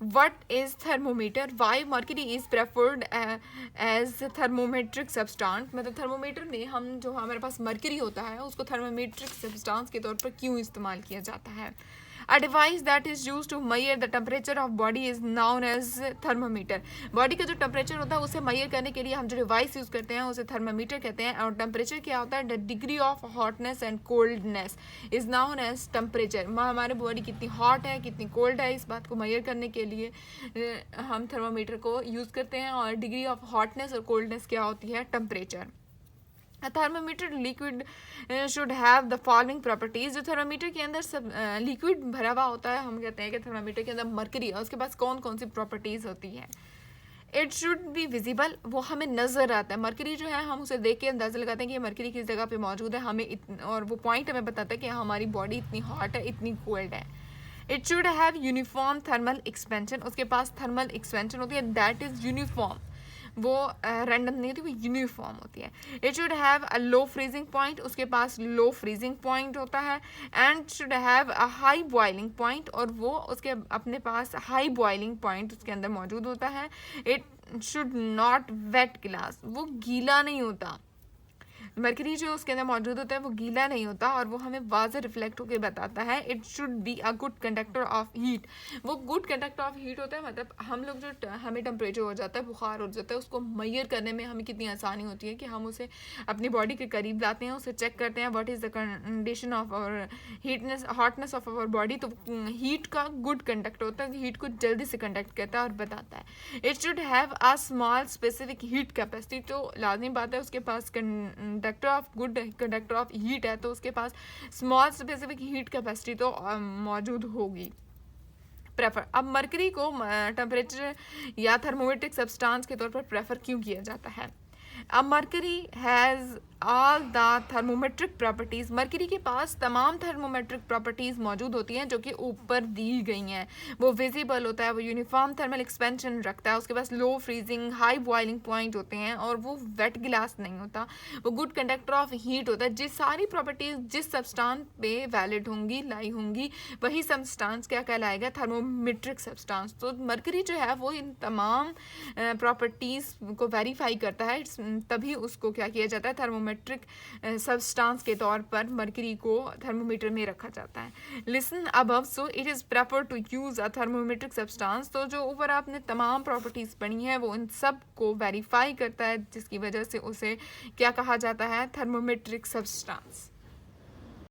What is thermometer? Why mercury is preferred as thermometric substance? मतलब thermometer में हम जो हमारे पास मर्करी होता है उसको थर्मोमेट्रिक सब्सटेंस के तौर पर क्यों इस्तेमाल किया जाता है? A device that is used to measure the temperature of body is known as thermometer. Body का जो टेम्परेचर होता है उसे मेजर करने के लिए हम जो डिवाइस यूज़ करते हैं उसे थर्मामीटर कहते हैं. और टेम्परेचर क्या होता है? The degree of hotness and coldness is known as temperature. हमारे बॉडी कितनी हॉट है कितनी कोल्ड है इस बात को मेजर करने के लिए हम थर्मामीटर को यूज़ करते हैं. और डिग्री ऑफ हॉटनेस और कोल्डनेस क्या होती है? Temperature. A thermometer liquid should have the following properties. जो थर्मामीटर के अंदर सब लिक्विड भरा हुआ होता है हम कहते हैं कि थर्मामीटर के अंदर मर्करी है. उसके पास कौन कौन सी प्रॉपर्टीज़ होती है? It should be visible. वो हमें नज़र आता है. मर्करी जो है हम उसे देख के अंदाज़ा लगाते हैं कि ये मर्करी किस जगह पे मौजूद है. और वो पॉइंट हमें बताता है कि हमारी बॉडी इतनी हॉट है इतनी कोल्ड है. It should have uniform thermal expansion. उसके पास थर्मल एक्सपेंशन होती है दैट इज़ यूनिफॉर्म. वो रैंडम नहीं होती, वो यूनिफॉर्म होती है. It should have a low freezing point. उसके पास लो फ्रीजिंग पॉइंट होता है. And should have a high boiling point. और वो उसके अपने पास हाई बॉइलिंग पॉइंट उसके अंदर मौजूद होता है. It should not wet glass. वो गीला नहीं होता. मर्करी जो उसके अंदर मौजूद होता है वो गीला नहीं होता और वो हमें वाज़े रिफ्लेक्ट होकर बताता है. It should be a good conductor of heat. वो गुड कंडक्टर ऑफ हीट होता है. मतलब हम लोग जो हमें टेम्परेचर हो जाता है बुखार हो जाता है उसको मेजर करने में हमें कितनी आसानी होती है कि हम उसे अपनी बॉडी के करीब लाते हैं उसे चेक करते हैं what is the condition of our heatness hotness of our body. तो हीट का गुड कंडक्टर होता है. हीट को जल्दी से कंडक्ट करता है और बताता है. It should have a small specific heat capacity. तो लाजमी बात है उसके पास conductor of good conductor of heat है तो उसके पास स्मॉल स्पेसिफिक हीट कैपेसिटी तो मौजूद होगी. प्रेफर. अब मर्करी को टेम्परेचर या थर्मोमेट्रिक सब्सटेंस के तौर पर प्रेफर क्यों किया जाता है? अब mercury has all the thermometric properties. Mercury के पास तमाम थर्मोमेट्रिक प्रॉपर्टीज़ मौजूद होती हैं जो कि ऊपर दी गई हैं. वो विजिबल होता है. वो यूनिफॉर्म थर्मल एक्सपेंशन रखता है. उसके पास लो फ्रीजिंग हाई बॉइलिंग पॉइंट होते हैं और वो वेट गिलास नहीं होता. वो गुड कंडक्टर ऑफ हीट होता है. जिस सारी प्रॉपर्टीज़ जिस सब्सटेंस पे वैलिड होंगी लाई होंगी वही सब्सटेंस क्या कहलाएगा? Thermometric substance. तो मर्करी जो है वो इन तमाम प्रॉपर्टीज़ को वेरीफाई करता है. तभी उसको क्या किया जाता है? थर्मोमेट्रिक सब्सटेंस के तौर पर मर्करी को थर्मोमीटर में रखा जाता है. Listen above. So it is prefer to use a thermometric substance. तो जो ऊपर आपने तमाम प्रॉपर्टीज़ पढ़ी हैं वो इन सब को वेरीफाई करता है जिसकी वजह से उसे क्या कहा जाता है? Thermometric substance.